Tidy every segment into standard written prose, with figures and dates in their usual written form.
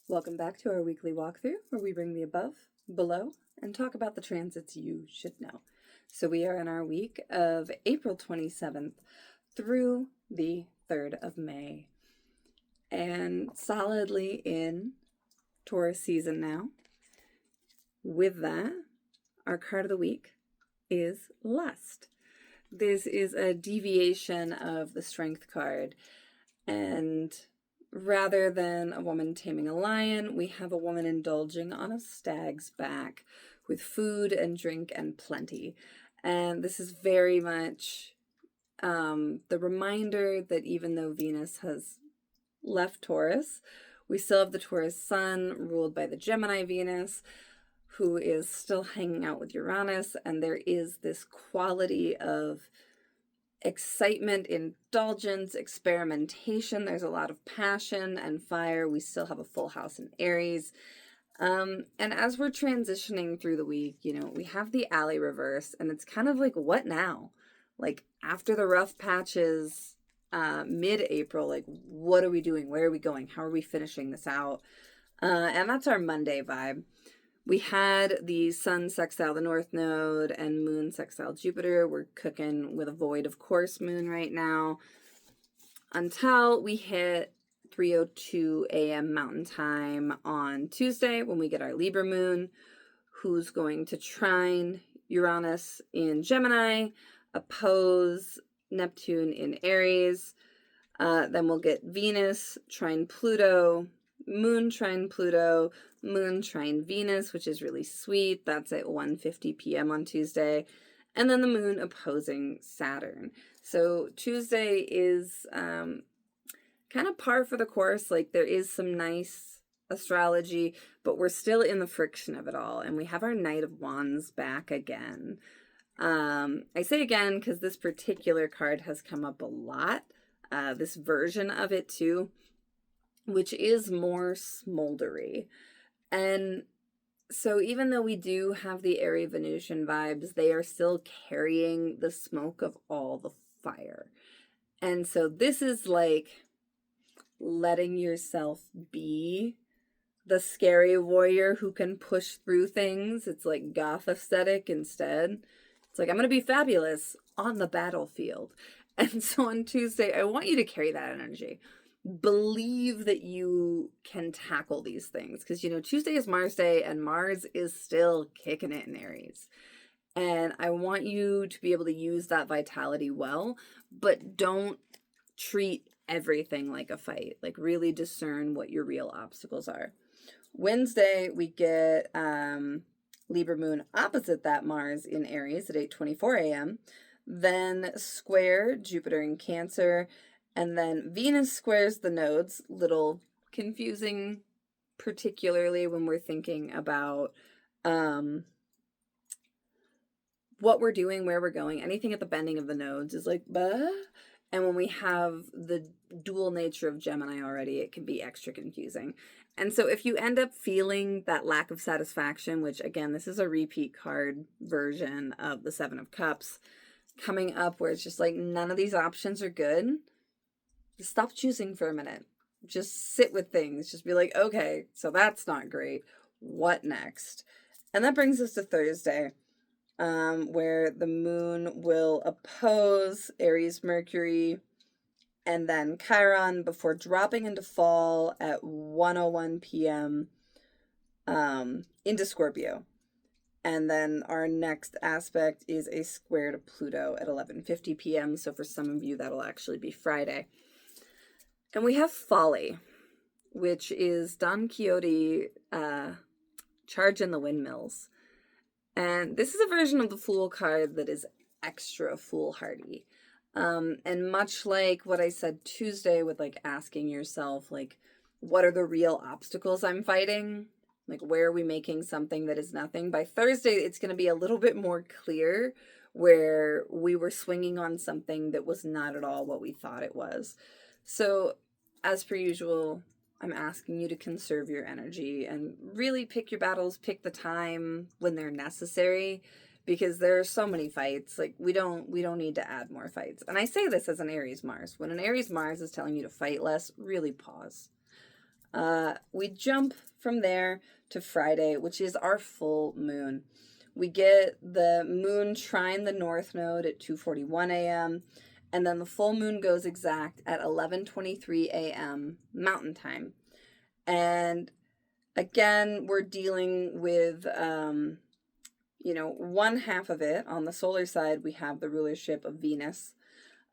Welcome back to our weekly walkthrough where we bring the above, below, and talk about the transits you should know. So we are in our week of April 27th through the 3rd of May. And solidly in Taurus season now. With that, our card of the week is Lust. This is a deviation of the Strength card, and rather than a woman taming a lion, we have a woman indulging on a stag's back with food and drink and plenty. And this is very much the reminder that even though Venus has left Taurus, we still have the Taurus sun ruled by the Gemini Venus, who is still hanging out with Uranus, and there is this quality of excitement, indulgence, experimentation. There's a lot of passion and fire. We still have a full house in Aries. And as we're transitioning through the week, we have the alley reverse, and it's kind of like, what now? Like, after the rough patches, mid-April, like, what are we doing? Where are we going? How are we finishing this out? And that's our Monday vibe. We had the Sun sextile the North Node and Moon sextile Jupiter. We're cooking with a void of course moon right now until we hit 3:02 a.m. Mountain Time on Tuesday when we get our Libra moon, who's going to trine Uranus in Gemini, oppose Neptune in Aries. Then we'll get Venus trine Pluto, Moon trine Pluto, Moon trine Venus, which is really sweet. That's at 1:50 p.m. on Tuesday. And then the Moon opposing Saturn. So Tuesday is kind of par for the course. Like, there is some nice astrology, but we're still in the friction of it all. And we have our Knight of Wands back again. I say again because this particular card has come up a lot. This version of it too, which is more smoldery. And so even though we do have the airy Venusian vibes, they are still carrying the smoke of all the fire. And so this is like letting yourself be the scary warrior who can push through things. It's like goth aesthetic instead. It's like, I'm going to be fabulous on the battlefield. And so on Tuesday, I want you to carry that energy. Believe that you can tackle these things, because Tuesday is Mars Day and Mars is still kicking it in Aries, and I want you to be able to use that vitality well, but don't treat everything like a fight. Like, really discern what your real obstacles are. Wednesday we get Libra moon opposite that Mars in Aries at 8:24 a.m. Then square Jupiter in Cancer. And then Venus squares the nodes, little confusing, particularly when we're thinking about what we're doing, where we're going. Anything at the bending of the nodes is like, bah. And when we have the dual nature of Gemini already, it can be extra confusing. And so if you end up feeling that lack of satisfaction, which again, this is a repeat card version of the Seven of Cups, coming up where it's just like, none of these options are good, stop choosing for a minute. Just sit with things. Just be like, okay, so that's not great. What next? And that brings us to Thursday, where the moon will oppose Aries Mercury and then Chiron before dropping into fall at 1:01 p.m. Into Scorpio. And then our next aspect is a square to Pluto at 11:50 p.m. So for some of you, that'll actually be Friday. And we have Folly, which is Don Quixote charging the windmills. And this is a version of the Fool card that is extra foolhardy. And much like what I said Tuesday with like asking yourself, like, what are the real obstacles I'm fighting? Like, where are we making something that is nothing? By Thursday, it's going to be a little bit more clear where we were swinging on something that was not at all what we thought it was. So, as per usual, I'm asking you to conserve your energy and really pick your battles, pick the time when they're necessary, because there are so many fights. Like, we don't need to add more fights. And I say this as an Aries Mars. When an Aries Mars is telling you to fight less, really pause. We jump from there to Friday, which is our full moon. We get the moon trine the north node at 2:41 a.m. and then the full moon goes exact at 11:23 a.m. Mountain Time. And again, we're dealing with one half of it. On the solar side, we have the rulership of Venus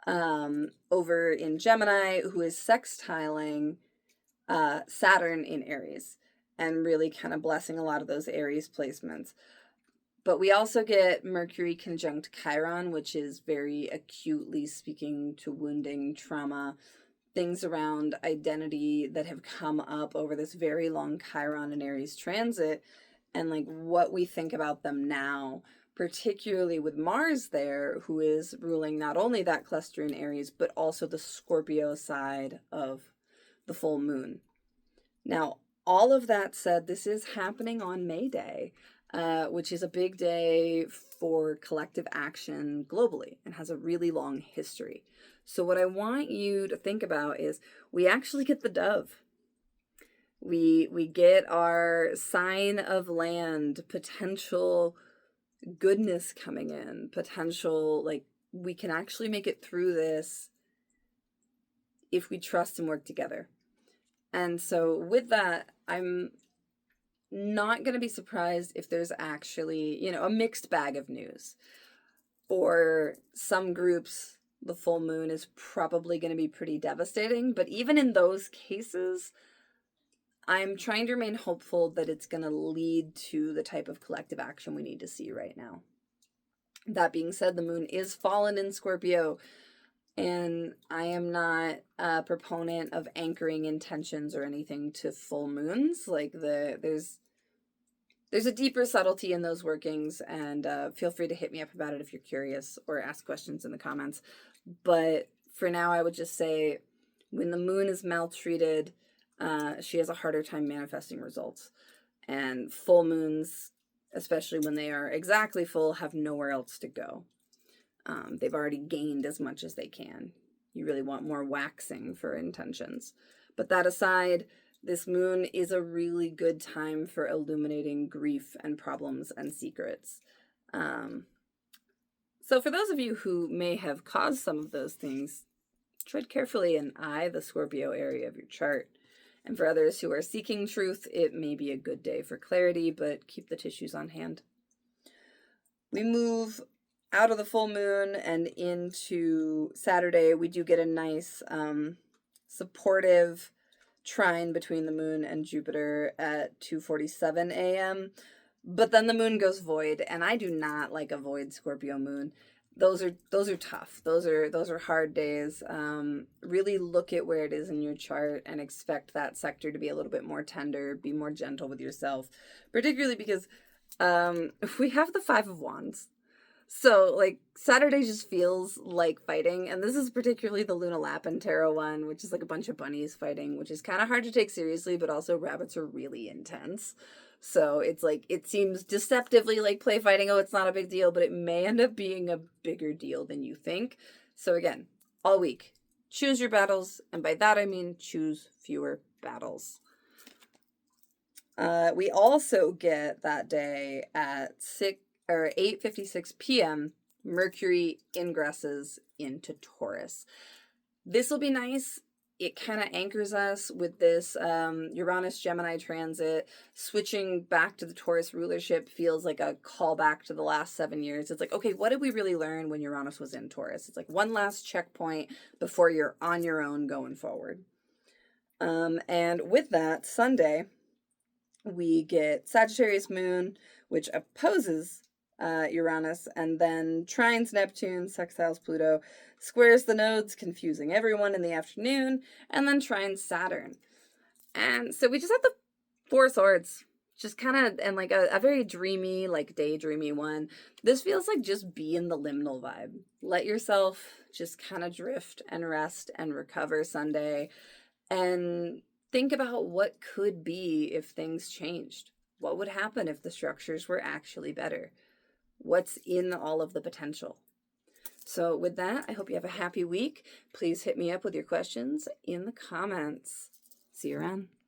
over in Gemini, who is sextiling Saturn in Aries and really kind of blessing a lot of those Aries placements. But we also get Mercury conjunct Chiron, which is very acutely speaking to wounding, trauma, things around identity that have come up over this very long Chiron and Aries transit, and like what we think about them now, particularly with Mars there, who is ruling not only that cluster in Aries, but also the Scorpio side of the full moon. Now, all of that said, this is happening on May Day, which is a big day for collective action globally and has a really long history. So what I want you to think about is we actually get the dove. We get our sign of land, potential goodness coming in, potential, like, we can actually make it through this if we trust and work together. And so with that, I'm not going to be surprised if there's actually, a mixed bag of news. For some groups, the full moon is probably going to be pretty devastating. But even in those cases, I'm trying to remain hopeful that it's going to lead to the type of collective action we need to see right now. That being said, the moon is fallen in Scorpio, and I am not a proponent of anchoring intentions or anything to full moons. Like there's a deeper subtlety in those workings, and feel free to hit me up about it if you're curious or ask questions in the comments. But for now, I would just say when the moon is maltreated, she has a harder time manifesting results. And full moons, especially when they are exactly full, have nowhere else to go. They've already gained as much as they can. You really want more waxing for intentions. But that aside, this moon is a really good time for illuminating grief and problems and secrets. So for those of you who may have caused some of those things, tread carefully and eye the Scorpio area of your chart. And for others who are seeking truth, it may be a good day for clarity, but keep the tissues on hand. We move out of the full moon and into Saturday. We do get a nice supportive trine between the moon and Jupiter at 2:47 a.m. But then the moon goes void, and I do not like a void Scorpio moon. Those are tough. Those are hard days. Really look at where it is in your chart and expect that sector to be a little bit more tender, be more gentle with yourself, particularly because we have the Five of Wands. So, like, Saturday just feels like fighting, and this is particularly the Luna Lapin Tarot one, which is like a bunch of bunnies fighting, which is kind of hard to take seriously, but also rabbits are really intense. So it's like, it seems deceptively like play fighting, oh, it's not a big deal, but it may end up being a bigger deal than you think. So again, all week, choose your battles, and by that I mean choose fewer battles. We also get that day at 8:56 p.m., Mercury ingresses into Taurus. This will be nice. It kind of anchors us with this Uranus-Gemini transit. Switching back to the Taurus rulership feels like a callback to the last 7 years. It's like, okay, what did we really learn when Uranus was in Taurus? It's like one last checkpoint before you're on your own going forward. And with that, Sunday, we get Sagittarius moon, which opposes Uranus, and then trines Neptune, sextiles Pluto, squares the nodes, confusing everyone in the afternoon, and then trines Saturn. And so we just have the Four Swords, just kind of, and like a very dreamy, like daydreamy one. This feels like just be in the liminal vibe. Let yourself just kind of drift and rest and recover Sunday, and think about what could be if things changed. What would happen if the structures were actually better? What's in all of the potential? So with that, I hope you have a happy week. Please hit me up with your questions in the comments. See you around.